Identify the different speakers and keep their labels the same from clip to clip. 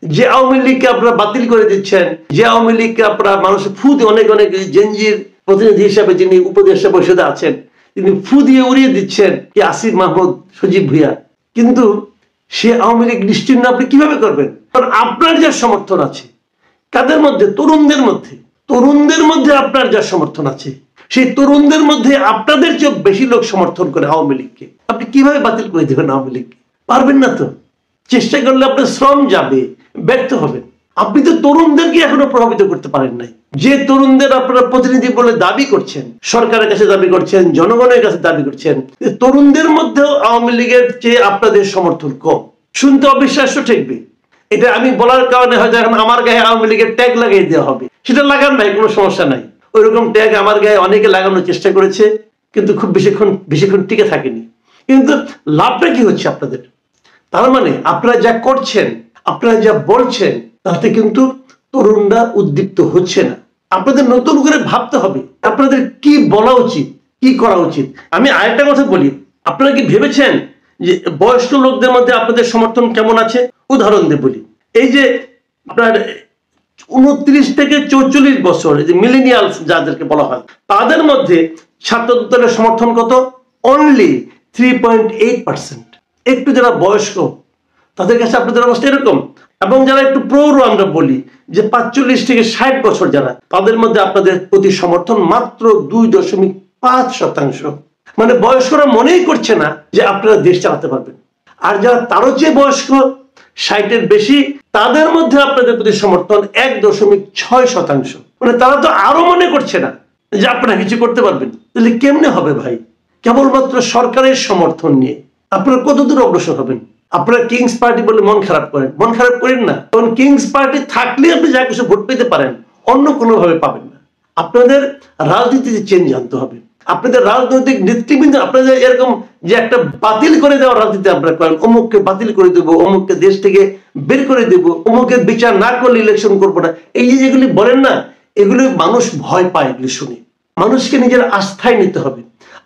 Speaker 1: যে আওয়ামী লীগকে আপনারা বাতিল করে দিচ্ছেন, যে আওয়ামী লীগকে আপনারা মানুষের ফু দিয়ে অনেক অনেক জেনজির প্রতিনিধি হিসাবে যিনি উপদেষ্টা পরিষদে আছেন তিনি ফু দিয়ে উড়িয়ে দিচ্ছেন কি আসিফ মাহমুদ, সজীব ভুইয়া, কিন্তু সে আওয়ামী লীগ নিশ্চিহ্ন আপনি কিভাবে করবেন? কারণ আপনার যা সমর্থন আছে, কাদের মধ্যে? তরুণদের মধ্যে আপনার যা সমর্থন আছে, সেই তরুণদের মধ্যে আপনাদের চেয়ে বেশি লোক সমর্থন করে আওয়ামী লীগকে। আপনি কিভাবে বাতিল করে দেবেন আওয়ামী লীগকে? পারবেন না তো। চেষ্টা করলে আপনার শ্রম যাবে, ব্যর্থ হবেন। আপনি তো তরুণদেরকে এখনো প্রভাবিত করতে পারেন নাই। যে তরুণদের আপনারা প্রতিনিধি বলে দাবি করছেন, সরকারের কাছে দাবি করছেন, জনগণের কাছে দাবি করছেন, তরুণদের মধ্যেও আওয়ামী লীগের চেয়ে আপনাদের সমর্থন কম। শুনতে অবিশ্বাস্য ঠেকবে, এটা আমি বলার কারণে হয়তো এখন আমার গায়ে আওয়ামী লীগের ট্যাগ লাগিয়ে দেওয়া হবে। সেটা লাগান নাই, কোনো সমস্যা নাই। ওইরকম ট্যাগ আমার গায়ে অনেকে লাগানোর চেষ্টা করেছে, কিন্তু খুব বেশিক্ষণ টিকে থাকেনি। কিন্তু লাভটা কি হচ্ছে আপনাদের? তার মানে আপনারা যা করছেন, আপনারা যা বলছেন, তাতে কিন্তু তরুণরা উদ্দীপ্ত হচ্ছে না। আপনাদের নতুন করে ভাবতে হবে আপনাদের কি বলা উচিত, কি করা উচিত। আমি আরেকটা কথা বলি, আপনারা কি ভেবেছেন যে বয়স্ক লোকদের মধ্যে আপনাদের সমর্থন কেমন আছে? উদাহরণ দিয়ে বলি, এই যে আপনার 29 থেকে 44 বছর, এই যে মিলেনিয়ালস যাদেরকে বলা হয়, তাদের মধ্যে ছাত্রদের সমর্থন কত? অনলি 3.8%। একটু যারা বয়স্ক তাদের কাছে আপনাদের অবস্থা এরকম। এবং যারা একটু প্রৌঢ়, আমরা বলি যে 45 থেকে 60 বছর যারা, তাদের মধ্যে আপনাদের প্রতি সমর্থন মাত্র 2.5%। মানে বয়স্করা মনেই করছে না যে আপনারা দেশ চালাতে পারবেন। আর যারা তারও চেয়ে বয়স্ক, 60-এর বেশি, তাদের মধ্যে আপনাদের প্রতি সমর্থন 1.6%। মানে তারা তো আরো মনে করছে না যে আপনারা কিছু করতে পারবেন। তাহলে কেমনে হবে ভাই? কেবলমাত্র সরকারের সমর্থন নিয়ে আপনারা কতদূর অগ্রসর হবেন? আপনারা কিংস পার্টি বলে মন খারাপ করেন না। কারণ কিংস পার্টি থাকলে আপনি যা কিছু ভোট পেতে পারেন, অন্য কোনোভাবে পাবেন না। আপনাদের রাজনীতিতে চেঞ্জ আনতে হবে। আপনাদের রাজনৈতিক নেতৃবৃন্দ, আপনাদের এরকম যে একটা বাতিল করে দেওয়ার রাজনীতি আপনারা করেন, অমুককে বাতিল করে দেবো, অমুককে দেশ থেকে বের করে দেবো, অমুকের বিচার না করলে ইলেকশন করবো না, এই যে যেগুলি বলেন না, এগুলি মানুষ ভয় পায়। এগুলি শুনে মানুষকে নিজের আস্থায় নিতে হবে।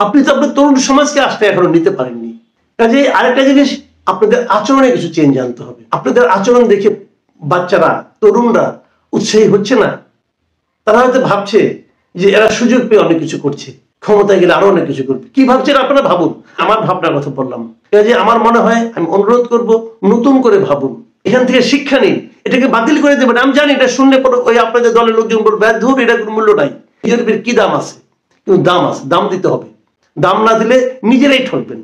Speaker 1: আপনি তো আপনার তরুণ সমাজকে আস্থায় এখনো নিতে পারেননি। কাজে আরেকটা জিনিস, আপনাদের আচরণে কিছু চেঞ্জ আনতে হবে। আপনাদের আচরণ দেখে বাচ্চারা, তরুণরা উৎসাহী হচ্ছে না। তারা হয়তো ভাবছে যে এরা সুযোগ পেয়ে অনেক কিছু করছে, ক্ষমতায় গেলে আরো অনেক কিছু করবে। কি ভাবছেন আপনারা ভাবুন। আমার ভাবনার কথা বললাম। কাজে আমার মনে হয়, আমি অনুরোধ করব, নতুন করে ভাবুন, এখান থেকে শিক্ষা নিন। এটাকে বাতিল করে দেবেন, আমি জানি এটা শুনলে পরে ওই আপনাদের দলের লোকজন বলবে ধুর, এটা কোনো মূল্য নাই, নিজের কি দাম আছে? কিন্তু দাম আছে, দাম দিতে হবে। দাম না দিলে নিজেরাই ঠকবেন।